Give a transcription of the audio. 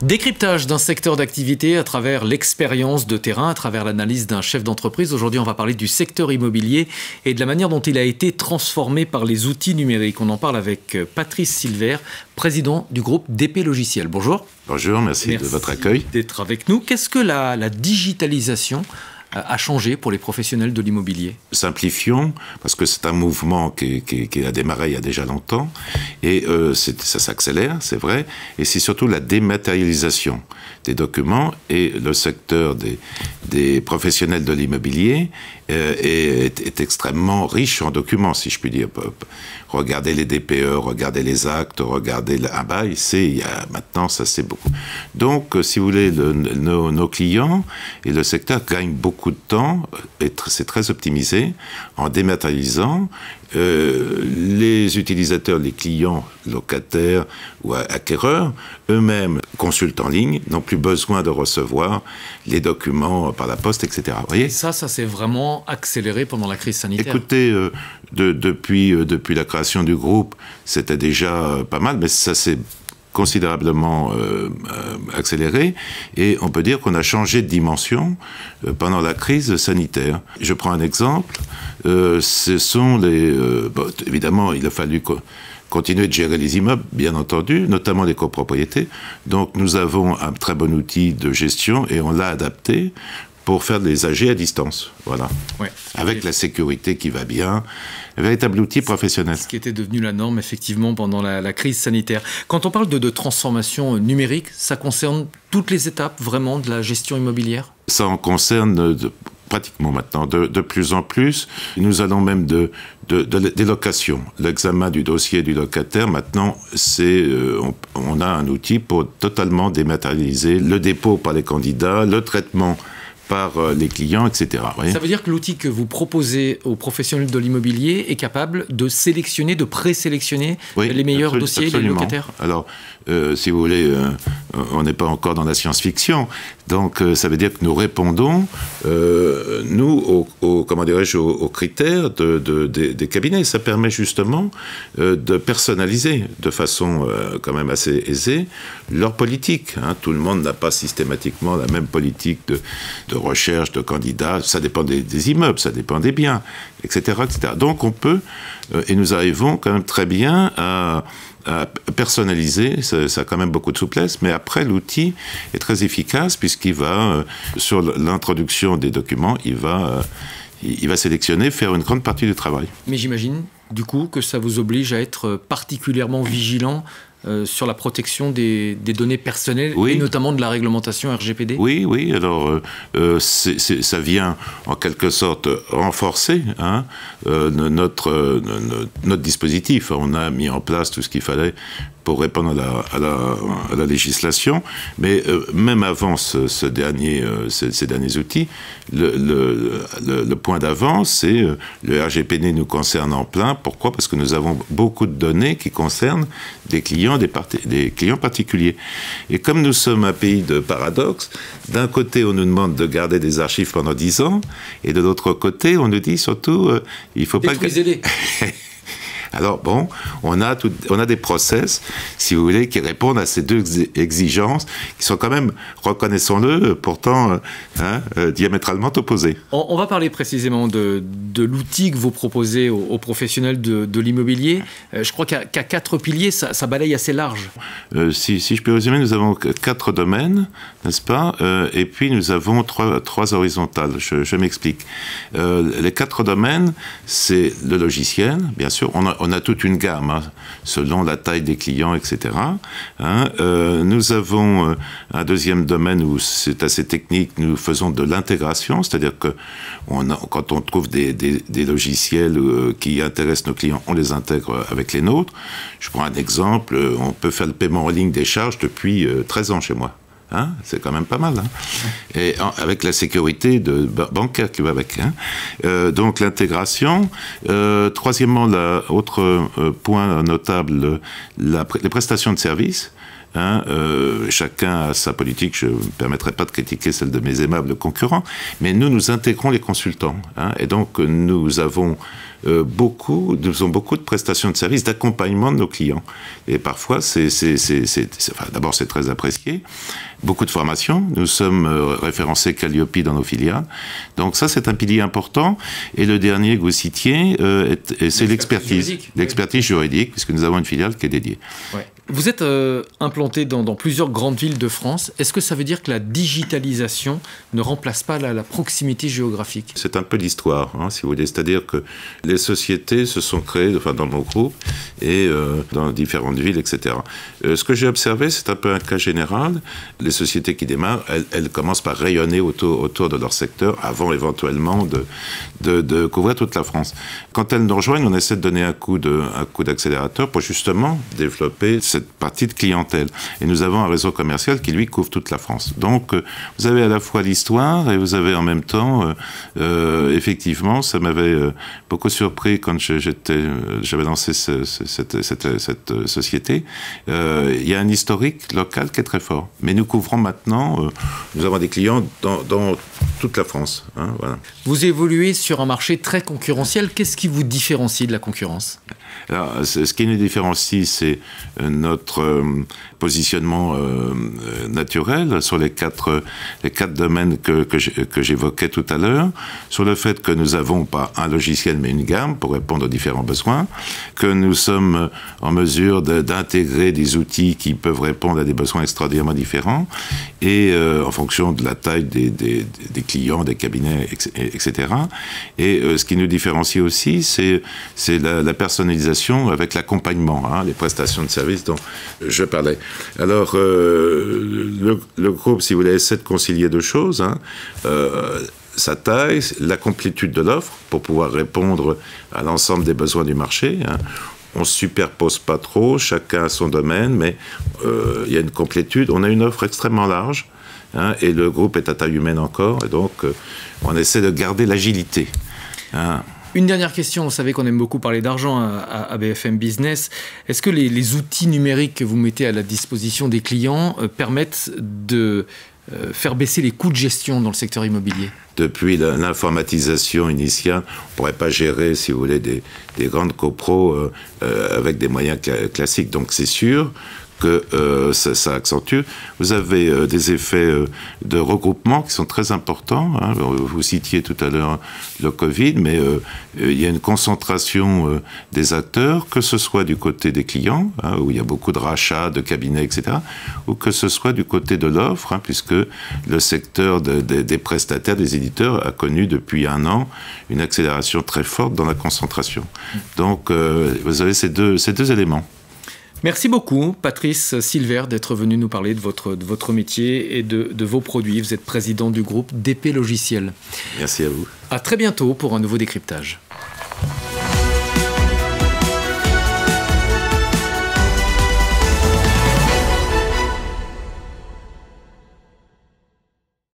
Décryptage d'un secteur d'activité à travers l'expérience de terrain, à travers l'analyse d'un chef d'entreprise. Aujourd'hui, on va parler du secteur immobilier et de la manière dont il a été transformé par les outils numériques. On en parle avec Patrice Silver, président du groupe DP Logiciel. Bonjour. Bonjour, merci de votre accueil. D'être avec nous. Qu'est-ce que la digitalisation a changé pour les professionnels de l'immobilier? Simplifions, parce que c'est un mouvement qui a démarré il y a déjà longtemps, et ça s'accélère, c'est vrai, et c'est surtout la dématérialisation des documents, et le secteur des professionnels de l'immobilier est extrêmement riche en documents, si je puis dire. Regardez les DPE, regardez les actes, regardez un bail, maintenant ça c'est beaucoup. Donc, si vous voulez, nos clients et le secteur gagnent beaucoup de temps, et c'est très optimisé, en dématérialisant. Les utilisateurs, les clients, locataires ou acquéreurs, eux-mêmes consultent en ligne, n'ont plus besoin de recevoir les documents par la poste, etc. Vous voyez ? Et ça s'est vraiment accéléré pendant la crise sanitaire. Écoutez, depuis la création du groupe, c'était déjà pas mal, mais ça s'est considérablement accéléré, et on peut dire qu'on a changé de dimension pendant la crise sanitaire. Je prends un exemple, ce sont évidemment, il a fallu continuer de gérer les immeubles, bien entendu, notamment les copropriétés. Donc nous avons un très bon outil de gestion et on l'a adapté pour faire des AG à distance, voilà. Ouais. Avec la sécurité qui va bien, un véritable outil professionnel. Ce qui était devenu la norme, effectivement, pendant la crise sanitaire. Quand on parle de transformation numérique, ça concerne toutes les étapes, vraiment, de la gestion immobilière? Ça en concerne pratiquement maintenant, de plus en plus. Nous allons même des locations. L'examen du dossier du locataire, maintenant, on a un outil pour totalement dématérialiser le dépôt par les candidats, le traitement par les clients, etc. Oui. Ça veut dire que l'outil que vous proposez aux professionnels de l'immobilier est capable de sélectionner, de présélectionner les meilleurs dossiers, absolument. Les locataires? Alors, si vous voulez, on n'est pas encore dans la science-fiction, donc ça veut dire que nous répondons, nous, aux critères des cabinets. Ça permet justement de personnaliser de façon quand même assez aisée leur politique. Hein. Tout le monde n'a pas systématiquement la même politique de recherche de candidats, ça dépend des immeubles, ça dépend des biens, etc., etc. Donc on peut, et nous arrivons quand même très bien à personnaliser, ça a quand même beaucoup de souplesse, mais après l'outil est très efficace puisqu'il va, sur l'introduction des documents, il va sélectionner, faire une grande partie du travail. Mais j'imagine, du coup, que ça vous oblige à être particulièrement vigilant sur la protection des données personnelles, oui. Et notamment de la réglementation RGPD? Oui, alors ça vient en quelque sorte renforcer notre dispositif. On a mis en place tout ce qu'il fallait pour répondre à la législation, mais même avant ces derniers outils, le point d'avance, c'est le RGPD nous concerne en plein. Pourquoi? Parce que nous avons beaucoup de données qui concernent des clients particuliers. Et comme nous sommes un pays de paradoxes, d'un côté on nous demande de garder des archives pendant 10 ans, et de l'autre côté on nous dit surtout il faut pas... Détruisez-les. Alors bon, on a des process, si vous voulez, qui répondent à ces deux exigences, qui sont quand même, reconnaissons-le, pourtant diamétralement opposées. On va parler précisément de l'outil que vous proposez aux professionnels de l'immobilier. Je crois qu'à 4 piliers, ça balaye assez large. Si je peux résumer, nous avons 4 domaines, n'est-ce pas? Et puis nous avons 3 horizontales. Je m'explique. Les 4 domaines, c'est le logiciel, bien sûr. On a toute une gamme, selon la taille des clients, etc. Nous avons un deuxième domaine où c'est assez technique, nous faisons de l'intégration, c'est-à-dire que quand on trouve des logiciels qui intéressent nos clients, on les intègre avec les nôtres. Je prends un exemple, on peut faire le paiement en ligne des charges depuis 13 ans chez moi. C'est quand même pas mal. Et avec la sécurité bancaire qui va avec. Donc l'intégration. Troisièmement, autre point notable, les prestations de services. Hein, chacun a sa politique, je ne me permettrai pas de critiquer celle de mes aimables concurrents, mais nous intégrons les consultants. Hein, et donc, nous faisons beaucoup de prestations de services, d'accompagnement de nos clients. Et parfois, d'abord, c'est très apprécié. Beaucoup de formations. Nous sommes référencés Calliope dans nos filiales. Donc ça, c'est un pilier important. Et le dernier que vous citiez, c'est l'expertise. L'expertise juridique, puisque nous avons une filiale qui est dédiée. Ouais. Vous êtes implanté dans plusieurs grandes villes de France. Est-ce que ça veut dire que la digitalisation ne remplace pas la proximité géographique? C'est un peu l'histoire, hein, si vous voulez. C'est-à-dire que les sociétés se sont créées, enfin, dans mon groupe et dans différentes villes, etc. Ce que j'ai observé, c'est un peu un cas général. Les sociétés qui démarrent, elles commencent par rayonner autour de leur secteur avant éventuellement de couvrir toute la France. Quand elles nous rejoignent, on essaie de donner un coup d'accélérateur pour justement développer cette partie de clientèle. Et nous avons un réseau commercial qui, lui, couvre toute la France. Donc, vous avez à la fois l'histoire et vous avez en même temps, effectivement, ça m'avait beaucoup surpris quand j'avais lancé cette société. Il y a un historique local qui est très fort. Mais nous couvrons maintenant, nous avons des clients dans toute la France. Hein, voilà. Vous évoluez sur un marché très concurrentiel. Qu'est-ce qui vous différencie de la concurrence? Alors, ce qui nous différencie, c'est notre positionnement naturel sur les quatre domaines que j'évoquais tout à l'heure, sur le fait que nous n'avons pas un logiciel mais une gamme pour répondre aux différents besoins, que nous sommes en mesure d'intégrer des outils qui peuvent répondre à des besoins extraordinairement différents et en fonction de la taille des clients, des cabinets, etc. Et ce qui nous différencie aussi, c'est la personnalisation avec l'accompagnement, hein, les prestations de services dont je parlais. Alors, le groupe, si vous voulez, essaie de concilier deux choses, hein, sa taille, la complétude de l'offre pour pouvoir répondre à l'ensemble des besoins du marché. Hein. On ne se superpose pas trop, chacun a son domaine, mais il y a une complétude. On a une offre extrêmement large, hein, et le groupe est à taille humaine encore, et donc on essaie de garder l'agilité. Hein. Une dernière question, vous savez qu'on aime beaucoup parler d'argent à BFM Business. Est-ce que les outils numériques que vous mettez à la disposition des clients permettent de faire baisser les coûts de gestion dans le secteur immobilier? Depuis l'informatisation initiale, on ne pourrait pas gérer, si vous voulez, des grandes copros avec des moyens classiques. Donc c'est sûr que ça accentue. Vous avez des effets de regroupement qui sont très importants. Hein. Vous citiez tout à l'heure le Covid, mais il y a une concentration des acteurs, que ce soit du côté des clients, hein, où il y a beaucoup de rachats, de cabinets, etc., ou que ce soit du côté de l'offre, hein, puisque le secteur des prestataires, des éditeurs, a connu depuis un an une accélération très forte dans la concentration. Donc, vous avez ces deux éléments. Merci beaucoup, Patrice Silver, d'être venu nous parler de votre métier et de vos produits. Vous êtes président du groupe DP Logiciel. Merci à vous. À très bientôt pour un nouveau décryptage.